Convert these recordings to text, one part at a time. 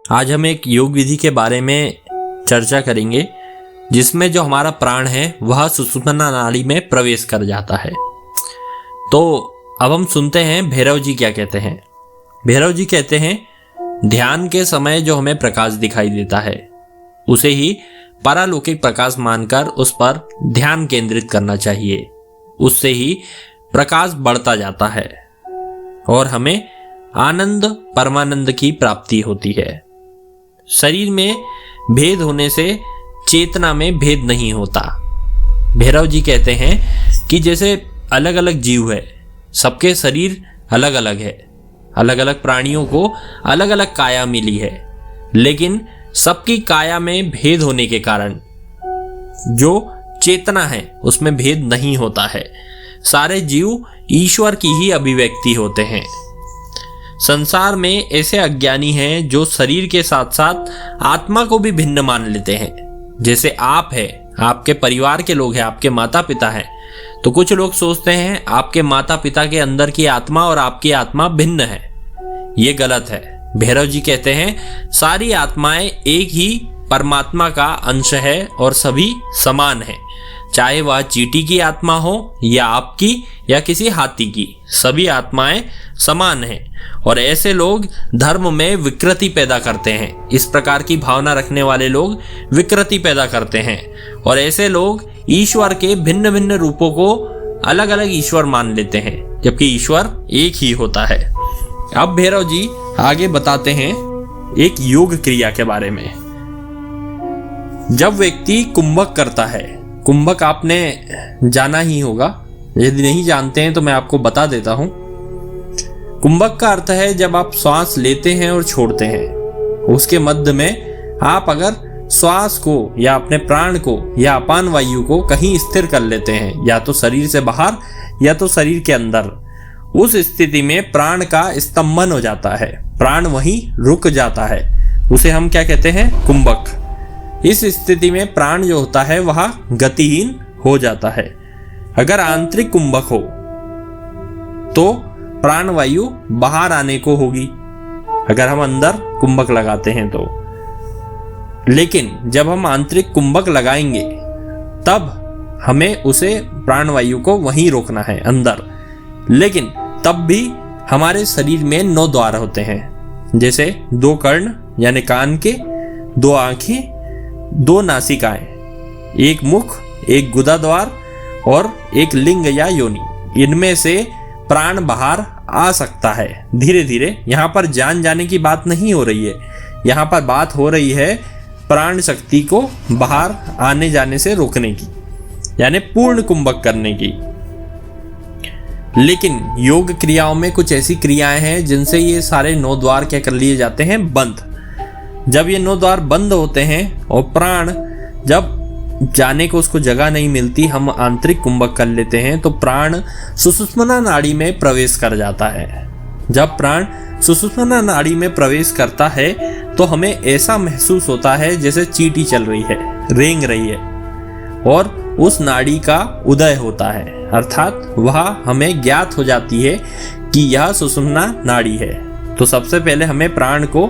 आज हम एक योग विधि के बारे में चर्चा करेंगे जिसमें जो हमारा प्राण है वह सुषुम्ना नाड़ी में प्रवेश कर जाता है। तो अब हम सुनते हैं भैरव जी क्या कहते हैं। भैरव जी कहते हैं, ध्यान के समय जो हमें प्रकाश दिखाई देता है उसे ही पारलौकिक प्रकाश मानकर उस पर ध्यान केंद्रित करना चाहिए। उससे ही प्रकाश बढ़ता जाता है और हमें आनंद परमानंद की प्राप्ति होती है। शरीर में भेद होने से चेतना में भेद नहीं होता। भैरव जी कहते हैं कि जैसे अलग अलग जीव है, सबके शरीर अलग अलग है, अलग अलग प्राणियों को अलग अलग काया मिली है, लेकिन सबकी काया में भेद होने के कारण जो चेतना है उसमें भेद नहीं होता है। सारे जीव ईश्वर की ही अभिव्यक्ति होते हैं। संसार में ऐसे अज्ञानी हैं जो शरीर के साथ साथ आत्मा को भी भिन्न मान लेते हैं। जैसे आप है, आपके परिवार के लोग हैं, आपके माता पिता हैं, तो कुछ लोग सोचते हैं आपके माता पिता के अंदर की आत्मा और आपकी आत्मा भिन्न है। ये गलत है। भैरव जी कहते हैं सारी आत्माएं एक ही परमात्मा का अंश है और सभी समान है, चाहे वह चींटी की आत्मा हो या आपकी या किसी हाथी की, सभी आत्माएं समान हैं। और ऐसे लोग धर्म में विकृति पैदा करते हैं। इस प्रकार की भावना रखने वाले लोग विकृति पैदा करते हैं और ऐसे लोग ईश्वर के भिन्न भिन्न रूपों को अलग अलग ईश्वर मान लेते हैं, जबकि ईश्वर एक ही होता है। अब भैरव जी आगे बताते हैं एक योग क्रिया के बारे में। जब व्यक्ति कुंभक करता है, कुंभक आपने जाना ही होगा, यदि नहीं जानते हैं तो मैं आपको बता देता हूं। कुंभक का अर्थ है जब आप श्वास लेते हैं और छोड़ते हैं, उसके मध्य में आप अगर श्वास को या अपने प्राण को या अपान वायु को कहीं स्थिर कर लेते हैं, या तो शरीर से बाहर या तो शरीर के अंदर, उस स्थिति में प्राण का स्तंभन हो जाता है, प्राण वहीं रुक जाता है। उसे हम क्या कहते हैं? कुंभक। इस स्थिति में प्राण जो होता है वह गतिहीन हो जाता है। अगर आंतरिक कुंभक हो तो प्राण वायु बाहर आने को होगी, अगर हम अंदर कुंभक लगाते हैं तो। लेकिन जब हम आंतरिक कुंभक लगाएंगे तब हमें उसे प्राण वायु को वहीं रोकना है अंदर। लेकिन तब भी हमारे शरीर में 9 द्वार होते हैं, जैसे 2 कर्ण यानी कान के, 2 आंखें, 2 नासिकाएं, 1 मुख, 1 गुदा द्वार और 1 लिंग या योनि। इनमें से प्राण बाहर आ सकता है धीरे धीरे। यहाँ पर जान जाने की बात नहीं हो रही है, यहाँ पर बात हो रही है प्राण शक्ति को बाहर आने जाने से रोकने की, यानी पूर्ण कुंभक करने की। लेकिन योग क्रियाओं में कुछ ऐसी क्रियाएं हैं जिनसे ये सारे 9 द्वार क्या कर लिए जाते हैं? बंद। जब ये 9 द्वार बंद होते हैं और प्राण जब जाने को उसको जगह नहीं मिलती, हम आंतरिक कुंभक कर लेते हैं, तो प्राण सुषुम्ना नाड़ी में प्रवेश कर जाता है। जब प्राण सुषुम्ना नाड़ी में प्रवेश करता है तो हमें ऐसा महसूस होता है जैसे चींटी चल रही है, रेंग रही है, और उस नाड़ी का उदय होता है, अर्थात वह हमें ज्ञात हो जाती है कि यह सुषुम्ना नाड़ी है। तो सबसे पहले हमें प्राण को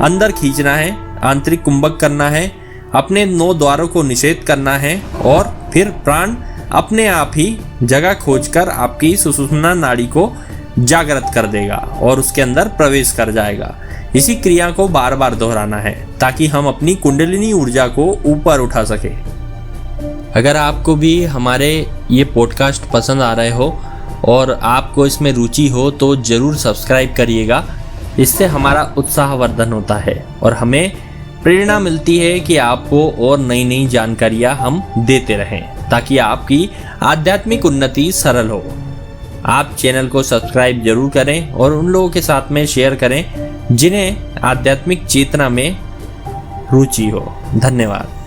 अंदर खींचना है, आंतरिक कुंभक करना है, अपने 9 द्वारों को निषेध करना है और फिर प्राण अपने आप ही जगह खोजकर आपकी सुषुम्ना नाड़ी को जागृत कर देगा और उसके अंदर प्रवेश कर जाएगा। इसी क्रिया को बार बार दोहराना है ताकि हम अपनी कुंडलिनी ऊर्जा को ऊपर उठा सके। अगर आपको भी हमारे ये पॉडकास्ट पसंद आ रहे हो और आपको इसमें रुचि हो तो ज़रूर सब्सक्राइब करिएगा। इससे हमारा उत्साहवर्धन होता है और हमें प्रेरणा मिलती है कि आपको और नई नई जानकारियाँ हम देते रहें ताकि आपकी आध्यात्मिक उन्नति सरल हो। आप चैनल को सब्सक्राइब जरूर करें और उन लोगों के साथ में शेयर करें जिन्हें आध्यात्मिक चेतना में रुचि हो। धन्यवाद।